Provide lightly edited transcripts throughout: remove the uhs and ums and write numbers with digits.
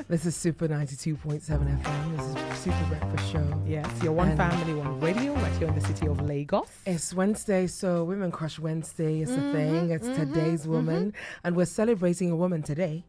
This is Super 92.7 FM. This is Super Breakfast Show. Yes, your one family, one radio, right here in the city of Lagos. It's Wednesday, so Women Crush Wednesday is a thing. It's today's woman. And we're celebrating a woman today.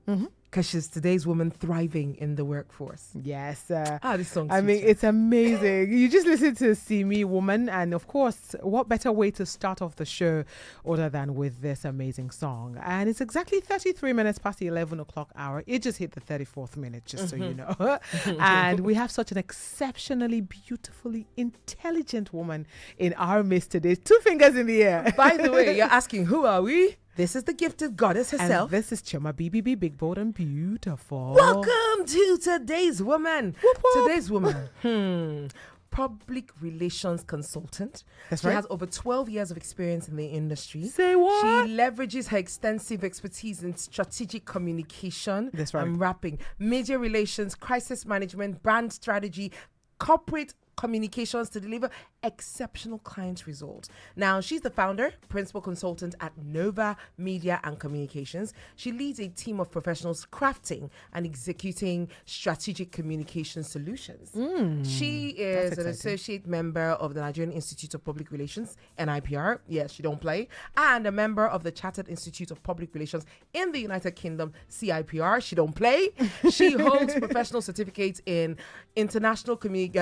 Because she's today's woman thriving in the workforce. Yes. This song. I mean, it's amazing. You just listen to See Me Woman. And of course, what better way to start off the show other than with this amazing song? And it's exactly 33 minutes past the 11 o'clock hour. It just hit the 34th minute, just so you know. And we have such an exceptionally, beautifully intelligent woman in our midst today. 2 fingers in the air. By the way, you're asking, who are we? This is the gifted goddess herself. And this is Chioma BBB, big, bold, and beautiful. Welcome to today's woman. Whoop, whoop. Today's woman. Public relations consultant. That's She right. has over 12 years of experience in the industry. Say what? She leverages her extensive expertise in strategic communication That's right. and rapping, media relations, crisis management, brand strategy, corporate communications to deliver exceptional client results. Now, she's the founder, principal consultant at Nova Media and Communications. She leads a team of professionals crafting and executing strategic communication solutions. She is that's an exciting. associate member of the Nigerian Institute of Public Relations, NIPR. Yes, she don't play. And a member of the Chartered Institute of Public Relations in the United Kingdom, CIPR. She don't play. She holds professional certificates in international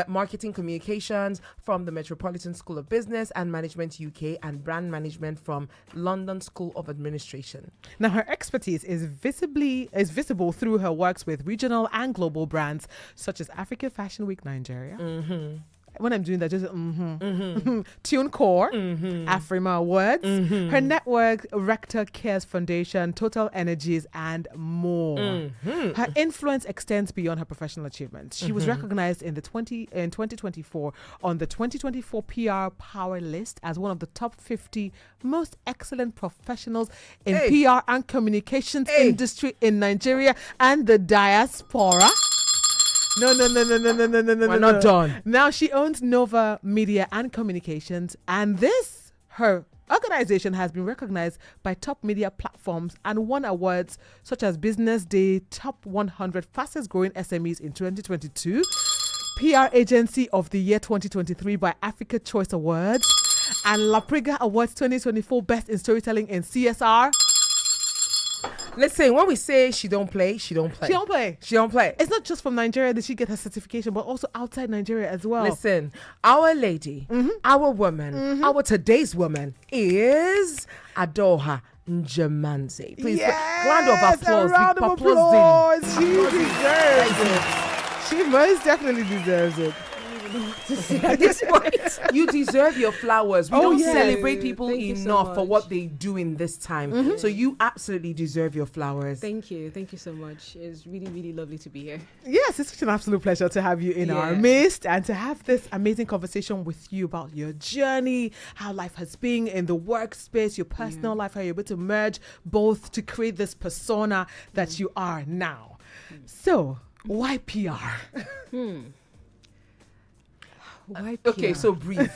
marketing communications from the Metropolitan School of Business and Management UK and brand management from London School of Administration. Now, her expertise is visible through her works with regional and global brands such as African Fashion Week Nigeria. When I'm doing that, just TuneCore, Afrima Awards, her network, Rector Cares Foundation, Total Energies, and more. Her influence extends beyond her professional achievements. She was recognized in 2024 on the 2024 PR Power List as one of the top 50 most excellent professionals in PR and communications industry in Nigeria and the diaspora. No. We're not done. Now she owns Nova Media and Communications, and her organization has been recognized by top media platforms and won awards such as Business Day Top 100 Fastest Growing SMEs in 2022, PR Agency of the Year 2023 by Africa Choice Awards, and La Priga Awards 2024 Best in Storytelling in CSR. Listen, when we say she don't play, she don't play. She don't play. She don't play. It's not just from Nigeria that she get her certification, but also outside Nigeria as well. Listen, our lady, our woman, our today's woman is Adoha Njemanze. Please, round of applause. A round of applause. She deserves it. She most definitely deserves it. At this point, you deserve your flowers. We don't yes. celebrate people Thank you so enough for much. what they do in this time. So you absolutely deserve your flowers. Thank you so much. It's really, really lovely to be here. Yes, it's such an absolute pleasure to have you in our midst and to have this amazing conversation with you about your journey, how life has been in the workspace, your personal life, how you're able to merge both to create this persona that you are now. So, why PR? Why Okay, PR? so breathe.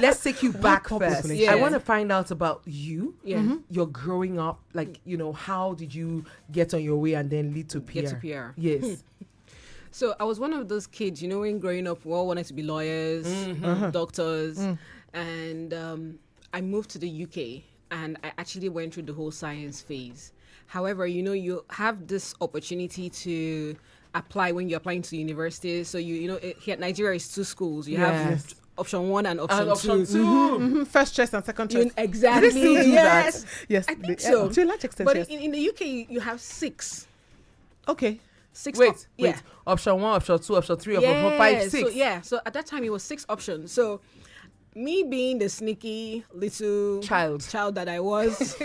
Let's take you back first. population? I Yeah. want to find out about you. Yeah. You're growing up, like, how did you get on your way and then lead to PR? Get to PR. Yes. So I was one of those kids, when growing up, we all wanted to be lawyers, doctors, and I moved to the UK, and I actually went through the whole science phase. However, you have this opportunity to apply when you're applying to universities. So here Nigeria is 2 schools. You have option 1 and option 2. First choice and second choice. Exactly. Do they still do yes. Yes, I think so. To a large extent, But yes. in the UK, you have 6. Okay. 6. Wait. Yeah. Option 1, option 2, option 3, option 5, 6. So at that time it was 6 options. So me being the sneaky little Child that I was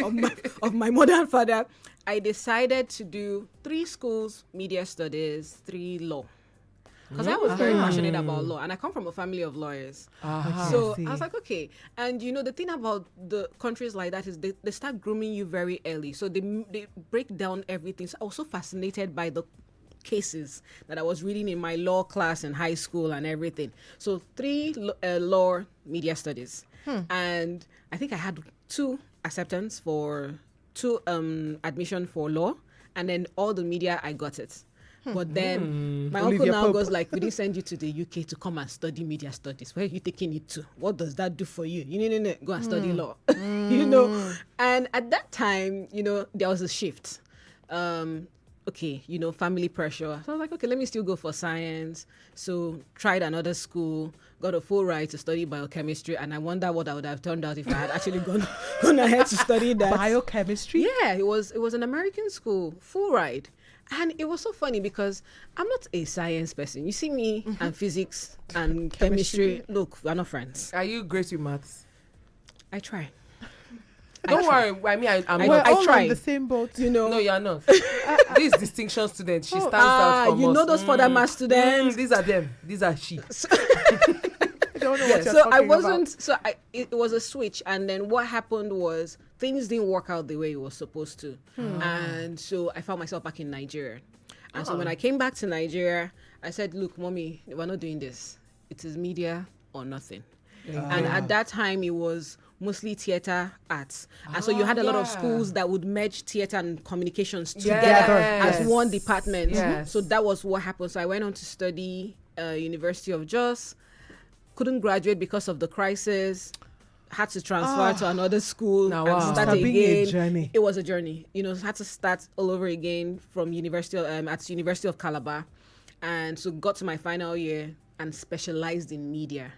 of my mother and father, I decided to do 3 schools, media studies, 3 law. Because I was very passionate about law, and I come from a family of lawyers. So I see. I was like, okay. And the thing about the countries like that is they start grooming you very early. So they break down everything. So I was so fascinated by the cases that I was reading in my law class in high school and everything. So 3 law media studies. And I think I had 2 acceptance for 2 admission for law, and then all the media I got it. But then my Olivia uncle now Pope. goes like, we didn't send you to the UK to come and study media studies. Where are you taking it to? What does that do for you? You need to go and study law. You know? And at that time, you know, there was a shift. Okay, you know, family pressure. So I was like, okay, let me still go for science. So tried another school, got a full ride to study biochemistry, and I wonder what I would have turned out if I had actually gone ahead to study that. Biochemistry? Yeah, it was an American school, full ride. And it was so funny because I'm not a science person. You see me and physics and chemistry. Look, we're not friends. Are you great with maths? I try. Don't worry. I mean, I'm We're not. I all try. on the same boat. You know. No, you're not. This distinction student, she stands out from you us. know those further math students. These are them. These are she. I don't know what you're So I talking wasn't. about. So it was a switch, and then what happened was things didn't work out the way it was supposed to, and so I found myself back in Nigeria. And so when I came back to Nigeria, I said, "Look, mommy, we're not doing this. It is media or nothing." And at that time, it was mostly theater arts, and so you had a lot of schools that would merge theater and communications together Yes. as one department. Yes. So that was what happened. So I went on to study University of Jos. Couldn't graduate because of the crisis. Had to transfer to another school Now, and wow. start Must have been a again. journey. It was a journey. You know, had to start all over again from University at University of Calabar, and so got to my final year and specialized in media.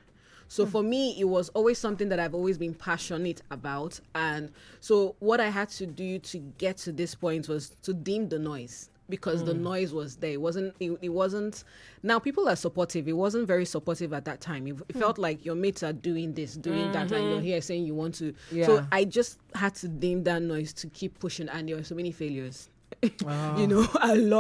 So for me, it was always something that I've always been passionate about, and so what I had to do to get to this point was to dim the noise. Because the noise was there. It wasn't. Now people are supportive. It wasn't very supportive at that time. It felt like your mates are doing this, doing that, and you're here saying you want to. Yeah. So I just had to dim that noise to keep pushing. And there were so many failures. You know,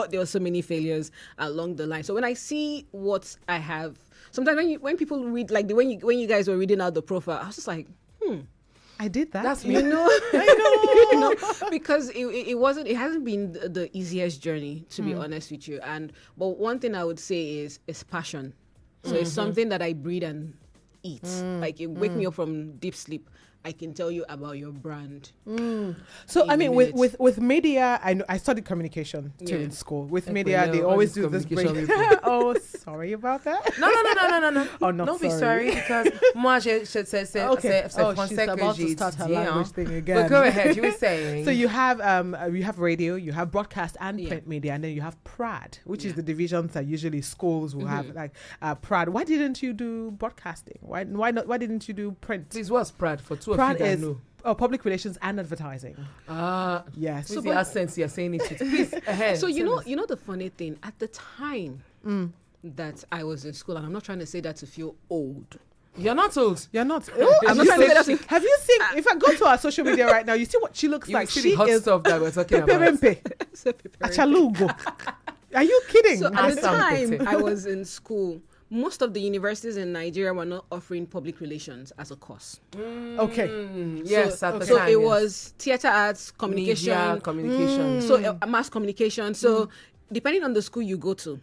there were so many failures along the line. So when I see what I have, sometimes when people read, like when you guys were reading out the profile, I was just like, I did that. That's me. you know, you know, because it hasn't been the easiest journey, to be honest with you. But one thing I would say is passion. So it's something that I breathe and eat. Like it wake me up from deep sleep. I can tell you about your brand. So in I a mean, minute. with media, I know I studied communication too Yeah. in school. With Like media, we know they all always these do this break. communication people. Oh, sorry about that. No. Oh, not Don't be sorry. sorry because moi c'est Okay. Oh, français she's que about to j'ai start her étudié, language hein. thing again. But go ahead. You were saying. So you have radio, you have broadcast and print media, and then you have PRAD, which is the divisions that usually schools will have, like PRAD. Why didn't you do broadcasting? Why not? Why didn't you do print? Please, what's Prad for two of PRAD you that is know? public relations and advertising. With Yes. the accents you're saying it with. Please, ahead. So you know the funny thing, at the time that I was in school, and I'm not trying to say that to feel old. You're not old. You're not. I'm not trying to say that to Have you seen? If I go to our social media right now, you see what she looks You like. see She the hot is stuff that we're talking about. Peperempe, Achalugo. Are you kidding? So at the Ask them, time Pepe. I was in school, most of the universities in Nigeria were not offering public relations as a course. Okay. Yes, so, at the so time. it yes. was theater arts, communication, Media, communication. so mass communication. So depending on the school you go to,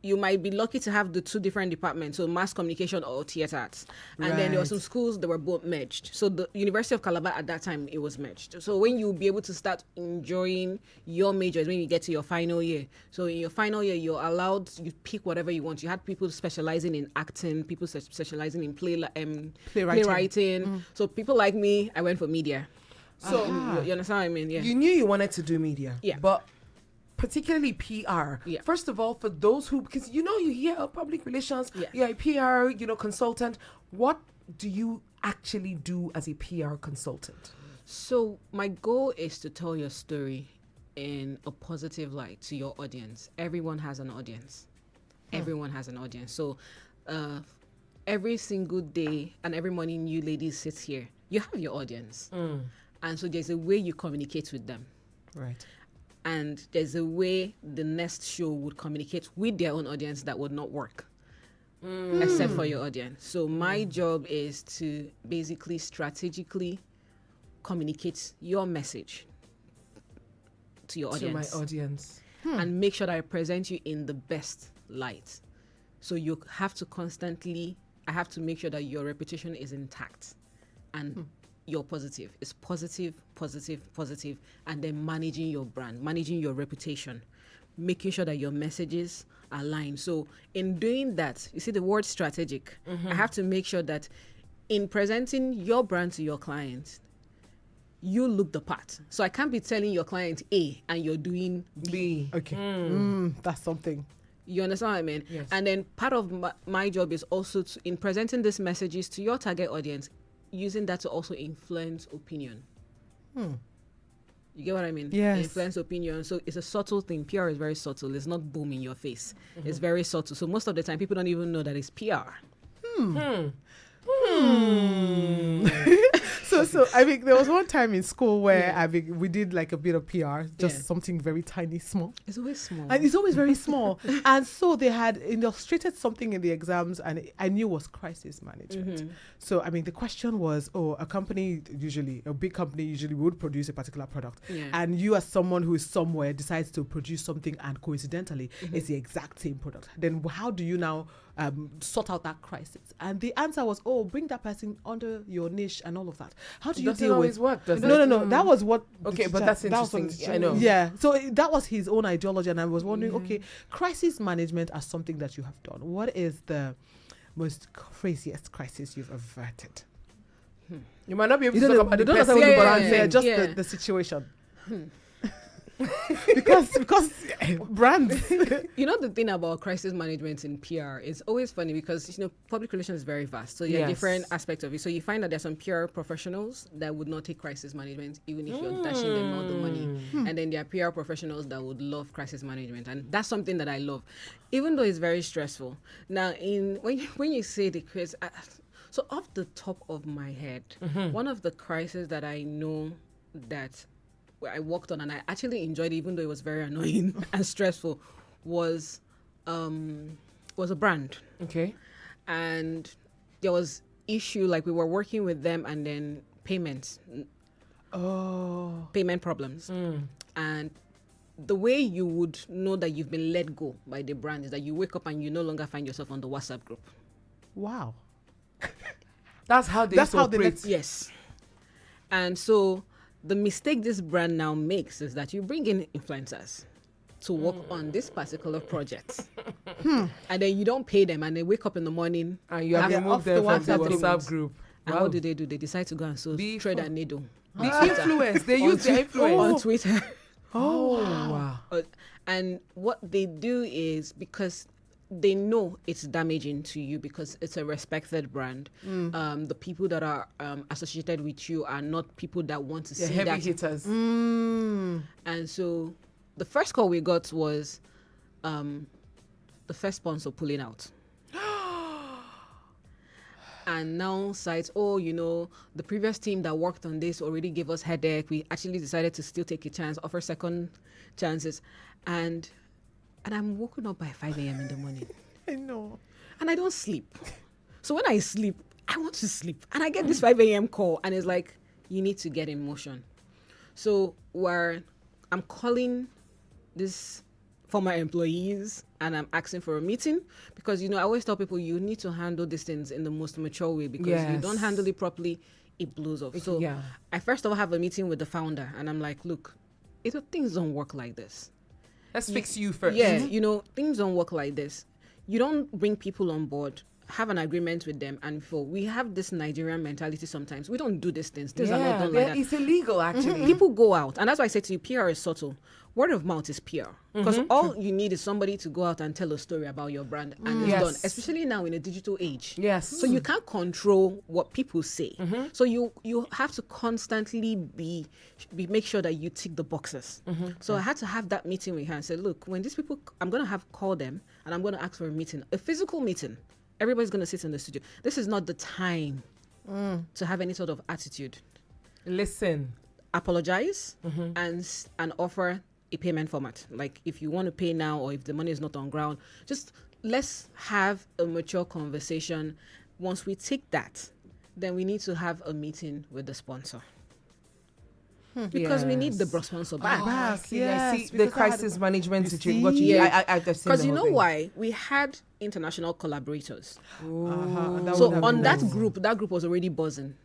you might be lucky to have the two different departments, so mass communication or theater arts. And then there were Right. some schools that were both merged. So the University of Calabar at that time, it was merged. So when you'll be able to start enjoying your majors when you get to your final year. So in your final year, you're allowed, you pick whatever you want. You had people specializing in acting, people specializing in playwriting. So people like me, I went for media. So You understand what I mean? Yeah. you knew you wanted to do media. Yeah. But particularly PR. Yeah. First of all, for those who, because you hear public relations, Yeah. you're a PR, consultant. What do you actually do as a PR consultant? So my goal is to tell your story in a positive light to your audience. Everyone has an audience. Everyone has an audience. So every single day and every morning you ladies sit here, you have your audience. And so there's a way you communicate with them. Right. And there's a way the next show would communicate with their own audience that would not work. Except for your audience. So my job is to basically strategically communicate your message to your audience. To my audience. And make sure that I present you in the best light. So you have to I have to make sure that your reputation is intact and you're positive. It's positive, and then managing your brand, managing your reputation. making sure that your messages align. So in doing that, you see the word strategic. I have to make sure that in presenting your brand to your client, you look the part. So I can't be telling your client A and you're doing B. Okay. That's something. You understand what I mean? Yes. And then part of my job is also in presenting these messages to your target audience, using that to also influence opinion. You get what I mean? Yes. Influence opinion. So it's a subtle thing. PR is very subtle. It's not boom in your face. It's very subtle. So most of the time, people don't even know that it's PR. So I mean, there was one time in school where I mean, we did like a bit of PR, just Yeah. something very tiny, small. It's always small. And it's always very small. And so they had illustrated something in the exams, and I knew was crisis management. So, I mean, the question was, a company usually, a big company usually would produce a particular product. Yeah. And you, as someone who is somewhere, decides to produce something, and coincidentally, it's the exact same product. Then how do you now sort out that crisis? And the answer was, bring that person under your niche and all of that. How do you Doesn't deal always with... work, does it? No. That was what... Okay, but that's that was what interesting. the- I know. Yeah. So that was his own ideology, and I was wondering, okay, crisis management as something that you have done. What is the most craziest crisis you've averted? You might not be able You to don't talk know, about the don't necessarily person. know Yeah, brands, yeah, yeah, just yeah. the situation. because brands. You know, the thing about crisis management in PR is always funny because, public relations is very vast. So there are Yes. different aspects of it. So you find that there's some PR professionals that would not take crisis management, even if you're dashing them all the money. And then there are PR professionals that would love crisis management. And that's something that I love, even though it's very stressful. Now, when you say the crisis, so off the top of my head, one of the crises that I know that I worked on and I actually enjoyed it, even though it was very annoying and stressful, was a brand. Okay. And there was issue, like we were working with them and then payment problems. And the way you would know that you've been let go by the brand is that you wake up and you no longer find yourself on the WhatsApp group. Wow. That's how they That's how they operate. Yes. And so the mistake this brand now makes is that you bring in influencers to work on this particular project. And then you don't pay them and they wake up in the morning. And you have Yeah, removed off the them from the WhatsApp WhatsApp group. And Wow. what do? They decide to go and sew Be thread fun. and needle. The influence. They use the influence. On Twitter. Oh, wow. And what they do is, because they know it's damaging to you because it's a respected brand. The people that are associated with you are not people that want to They're see heavy that. hitters. And so the first call we got was the first sponsor pulling out. And now sites, the previous team that worked on this already gave us headache. We actually decided to still take a chance, offer second chances. And I'm woken up by 5 a.m. in the morning. I know. And I don't sleep. So when I sleep, I want to sleep. And I get this 5 a.m. call and it's like, you need to get in motion. So I'm calling this former employees and I'm asking for a meeting because, I always tell people you need to handle these things in the most mature way because if you don't Yes. handle it properly, it blows up. So yeah. I first of all have a meeting with the founder and I'm like, look, things don't work like this. Let's fix you first. Yeah, things don't work like this. You don't bring people on board, have an agreement with them, and we have this Nigerian mentality sometimes. We don't do these things. Things are not done like that. It's illegal, actually. People go out, and that's why I say to you, PR is subtle. Word of mouth is PR. Because all you need is somebody to go out and tell a story about your brand, and it's Yes. done. Especially now in a digital age. Yes. So you can't control what people say. So you have to constantly make sure that you tick the boxes. So I had to have that meeting with her and say, look, when these people, I'm going to call them and I'm going to ask for a meeting, a physical meeting. Everybody's going to sit in the studio. This is not the time to have any sort of attitude. Listen. Apologize and offer a payment format. Like if you want to pay now or if the money is not on ground, just let's have a mature conversation. Once we take that, then we need to have a meeting with the sponsor. Because we need the sponsor back. Wow. See, Yes, I see the because I had- crisis management You situation. see? What you Yeah. I've seen Because the you whole know thing. why? We had international collaborators. That So would have on been that nice. group was already buzzing.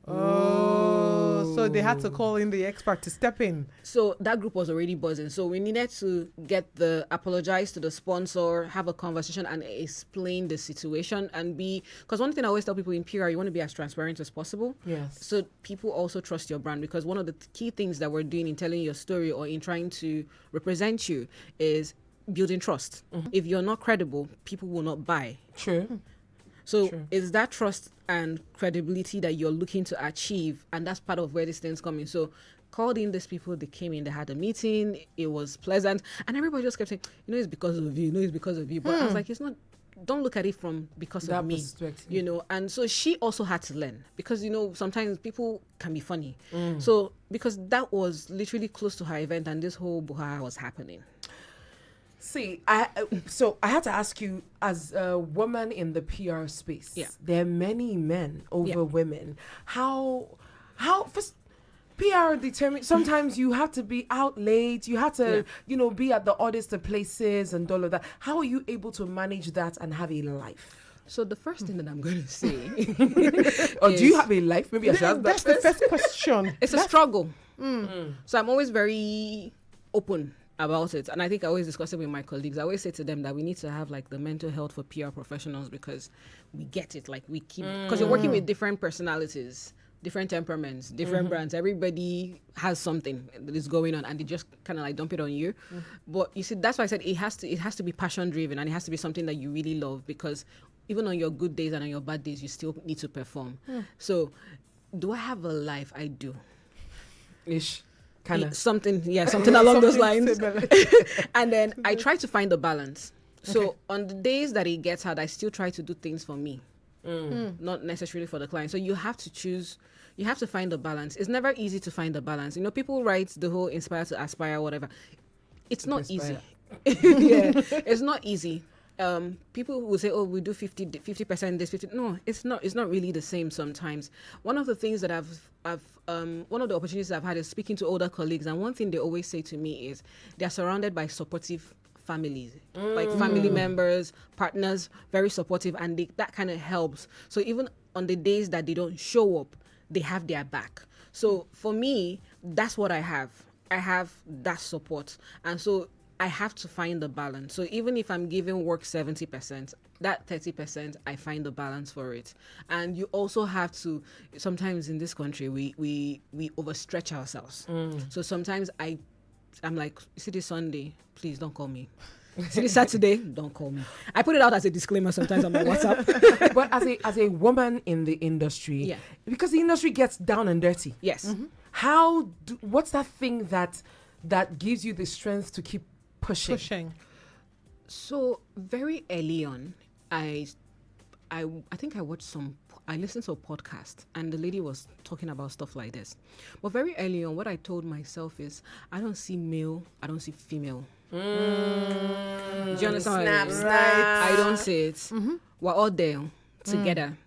Oh, So they had to call in the expert to step in. So that group was already buzzing. So we needed to apologize to the sponsor, have a conversation and explain the situation and because one thing I always tell people in PR, you want to be as transparent as possible. Yes. So people also trust your brand, because one of the key things that we're doing in telling your story or in trying to represent you is building trust. If you're not credible, people will not buy. True. So it's that trust and credibility that you're looking to achieve, and that's part of where this thing's coming. So called in these people, they came in, they had a meeting, it was pleasant, and everybody just kept saying, it's because of you, it's because of you. But I was like, it's not, don't look at it from because That of me, perspective. and so she also had to learn, because sometimes people can be funny. So because that was literally close to her event and this whole buha was happening. See, so I had to ask you, as a woman in the PR space, there are many men over women. How first, PR determines, sometimes you have to be out late, you have to, be at the oddest of places and all of that. How are you able to manage that and have a life? So the first thing that I'm going to say or do you have a life? Maybe I should ask That's the first question. It's a struggle. So I'm always very open about it, and I think I always discuss it with my colleagues. I always say to them that we need to have like the mental health for PR professionals, because we get it, like we keep, because you're working with different personalities, different temperaments, different brands. Everybody has something that is going on, and they just kind of like dump it on you. But you see, that's why I said it has to be passion driven, and it has to be something that you really love, because even on your good days and on your bad days, you still need to perform. So do I have a life? I do. Ish. Kind of something along those lines. And then I try to find the balance. So on the days that it gets hard, I still try to do things for me, not necessarily for the client. So you have to choose, you have to find the balance. It's never easy to find the balance. People write the whole inspire to aspire, whatever. It's not easy. It's not easy. People will say, oh, we do 50% this, 50. No, it's not really the same sometimes. One of the things that one of the opportunities I've had is speaking to older colleagues, and one thing they always say to me is they're surrounded by supportive families, like family members, partners, very supportive, and that kind of helps. So even on the days that they don't show up, they have their back. So for me, that's what I have. I have that support, and so I have to find the balance. So even if I'm giving work 70%, that 30%, I find the balance for it. And you also have to, sometimes in this country, we overstretch ourselves. So sometimes I'm like, see this Sunday, please don't call me. See this Saturday, don't call me. I put it out as a disclaimer sometimes on my WhatsApp. But as a woman in the industry, because the industry gets down and dirty. Yes. What's that thing that gives you the strength to keep pushing? So very early on, I think I listened to a podcast, and the lady was talking about stuff like this. But very early on, what I told myself is, I don't see male, I don't see female. Do you understand? I don't see it. We're all there together,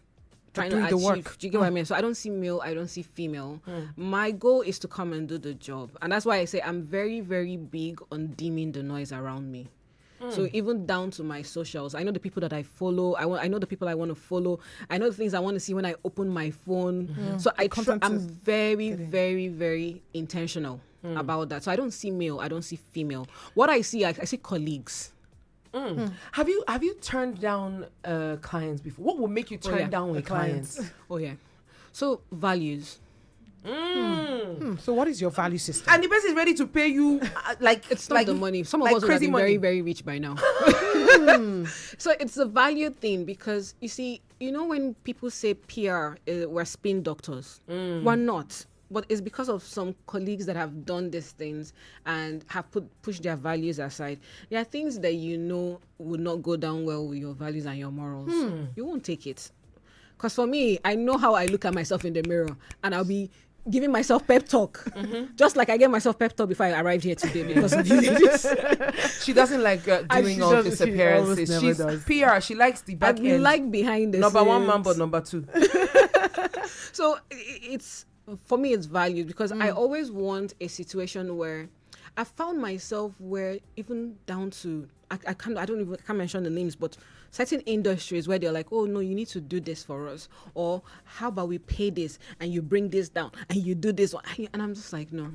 trying to achieve the work. Do you get what I mean? So I don't see male, I don't see female. My goal is to come and do the job, and that's why I say I'm very, very big on dimming the noise around me. So even down to my socials, I know the people that I follow. I know the people I want to follow. I know the things I want to see when I open my phone. So I'm very, very, very intentional about that. So I don't see male, I don't see female. What I see see colleagues. Have you turned down clients before? What will make you turn down a client? Oh yeah. So values. So what is your value system? And the person is ready to pay you it's not the money. Some of us would have been very, very rich by now. So it's a value thing, because you see, when people say PR, we're spin doctors. We're not. But it's because of some colleagues that have done these things and have pushed their values aside. There are things that would not go down well with your values and your morals. You won't take it. Because for me, I know how I look at myself in the mirror, and I'll be giving myself pep talk, just like I gave myself pep talk before I arrived here today because of you ladies. She doesn't like doing all this appearances. She's PR. She likes the back end. You like behind the number one man, but number two. So for me, it's valued, because I always want a situation where I found myself where even down to I can't mention the names, but certain industries where they're like, oh no, you need to do this for us, or how about we pay this and you bring this down and you do this one, and I'm just like, no.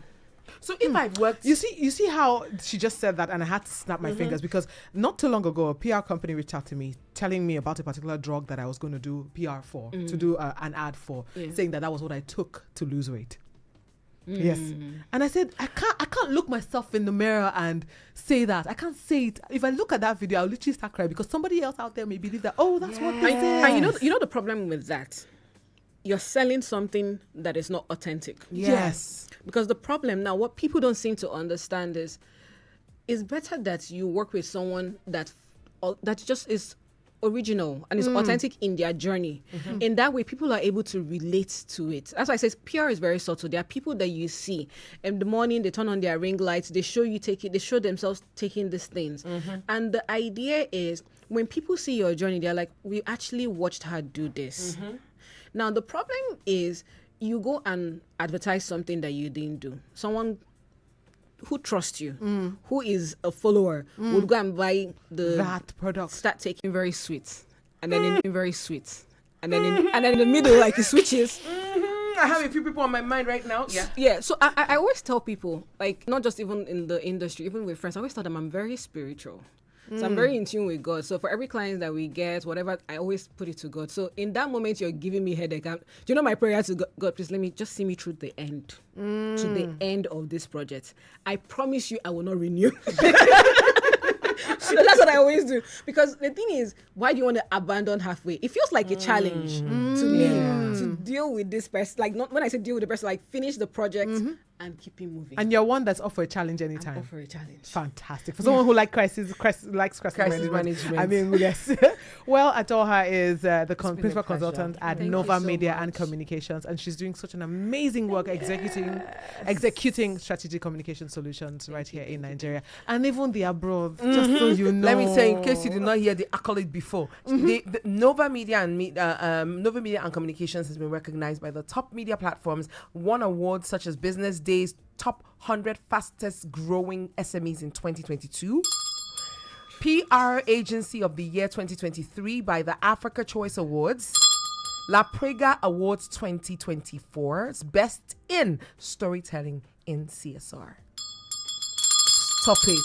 So if I've worked, You see how she just said that, and I had to snap my fingers, because not too long ago, a PR company reached out to me telling me about a particular drug that I was going to do PR for, to do an ad for, saying that was what I took to lose weight. Yes. And I said, I can't look myself in the mirror and say that. I can't say it. If I look at that video, I'll literally start crying, because somebody else out there may believe that, oh, that's what this is. And you know the problem with that? You're selling something that is not authentic. Yes. Because the problem now, what people don't seem to understand is, it's better that you work with someone that just is original and is authentic in their journey. In that way, people are able to relate to it. That's why I say PR is very subtle. There are people that you see in the morning, they turn on their ring lights, they show themselves taking these things. And the idea is, when people see your journey, they're like, we actually watched her do this. Now, the problem is, you go and advertise something that you didn't do. Someone who trusts you, who is a follower, would go and buy that product. Start taking very sweet, and then in very sweet, and then in the middle, like, it switches. I have a few people on my mind right now. Yeah. So I always tell people, like, not just even in the industry, even with friends, I always tell them I'm very spiritual. So I'm very in tune with God. So for every client that we get, whatever, I always put it to God. So in that moment, you're giving me headache. Do you know my prayer to God? Please let me just see me through the end, to the end of this project. I promise you, I will not renew. So that's what I always do. Because the thing is, why do you want to abandon halfway? It feels like a challenge to me to deal with this person. Like, not when I say deal with the person, like, finish the project and keep it moving. And you're one that's up for a challenge anytime. I'm up for a challenge. Fantastic. For someone who likes crisis management. I mean, yes. Well, Atoha is the principal consultant at Thank Nova you so Media much. and Communications, and she's doing such an amazing work executing strategic communication solutions right here in Nigeria and even the abroad. Just so you know. Let me say, in case you did not hear the accolade before, the Nova Media and Communications has been recognized by the top media platforms, won awards such as Business Day's Top 100 Fastest Growing SMEs in 2022, PR Agency of the Year 2023 by the Africa Choice Awards, La Prega Awards 2024's Best in Storytelling in CSR. Stop it.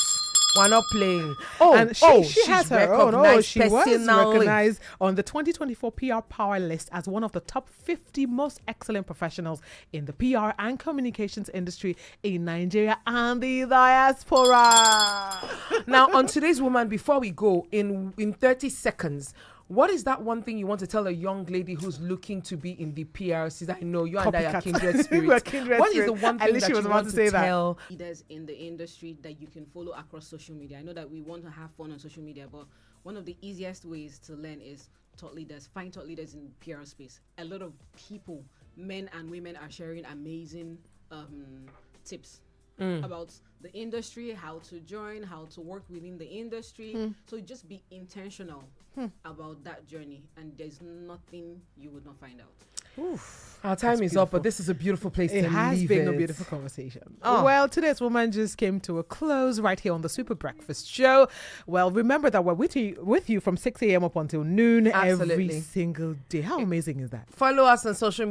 We're not playing. And she she's has her own. She was personally. recognized on the 2024 PR Power List as one of the top 50 most excellent professionals in the PR and communications industry in Nigeria and the diaspora. Now, on today's woman, before we go, in 30 seconds, what is that one thing you want to tell a young lady who's looking to be in the PR? Since I know you and I are kindred spirits. We're kindred What is the spirits. one At thing least that she was you about want to to say that. tell? Leaders in the industry that you can follow across social media. I know that we want to have fun on social media, but one of the easiest ways to learn is thought leaders. Find thought leaders in PR space. A lot of people, men and women, are sharing amazing tips about the industry, how to join, how to work within the industry. So just be intentional about that journey, and there's nothing you would not find out. Our time is up, but this is a beautiful place to It leave has been a it. beautiful conversation. Oh. Well, today's woman just came to a close right here on the Super Breakfast Show. Well, remember that we're with you from 6 a.m. up until noon every Absolutely. single day. How amazing is that? Follow us on social media.